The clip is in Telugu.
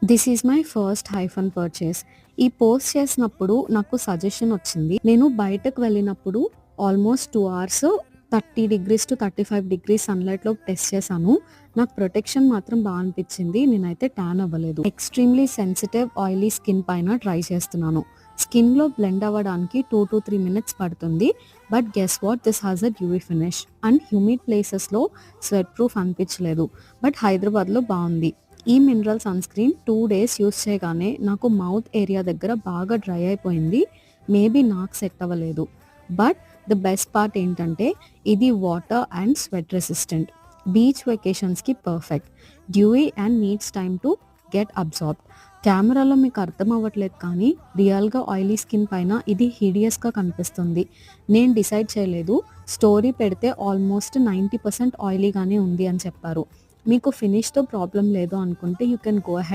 This is my first iPhone purchase. ఈ పోస్ట్ చేసినప్పుడు నాకు సజెషన్ వచ్చింది. నేను బయటకు వెళ్ళినప్పుడు almost 2 hours 30 degrees to 35 degrees సన్‌లైట్‌లో టెస్ట్ చేశాను. నాకు ప్రొటెక్షన్ మాత్రం అనిపించింది. నేనైతే టాన్ అవ్వలేదు. ఎక్స్‌ట్రీమ్‌లీ సెన్సిటివ్ ఆయిలీ స్కిన్ పైన ట్రై చేస్తున్నాను. స్కిన్‌లో బ్లెండ్ అవ్వడానికి 2-3 మినిట్స్ పడుతుంది. But guess what, this has a dewy finish and humid ప్లేసెస్‌లో స్వెట్ ప్రూఫ్ అనిపించలేదు. బట్ హైదరాబాద్‌లో బావుంది. ఈ mineral sunscreen 2 days use చేయగానే నాకు మౌత్ ఏరియా దగ్గర బాగా డ్రై అయిపోయింది. మేబీ నాకు సెట్ అవ్వలేదు. బట్ ద బెస్ట్ పార్ట్ ఏంటంటే ఇది water and sweat resistant. Beach వెకేషన్స్‌కి perfect. Dewy and needs time to get absorbed. కెమెరాలో మీకు అర్థం అవ్వట్లేదు కానీ రియల్‌గా ఆయిలీ స్కిన్ పైన ఇది హిడియస్‌గా కనిపిస్తుంది. నేను డిసైడ్ చేయలేదు. స్టోరీ పెడితే ఆల్మోస్ట్ 90% ఆయిలీగానే ఉంది అని చెప్పారు. మీకు ఫినిష్‌తో ప్రాబ్లమ్ లేదు అనుకుంటే యూ కెన్ గో అహెడ్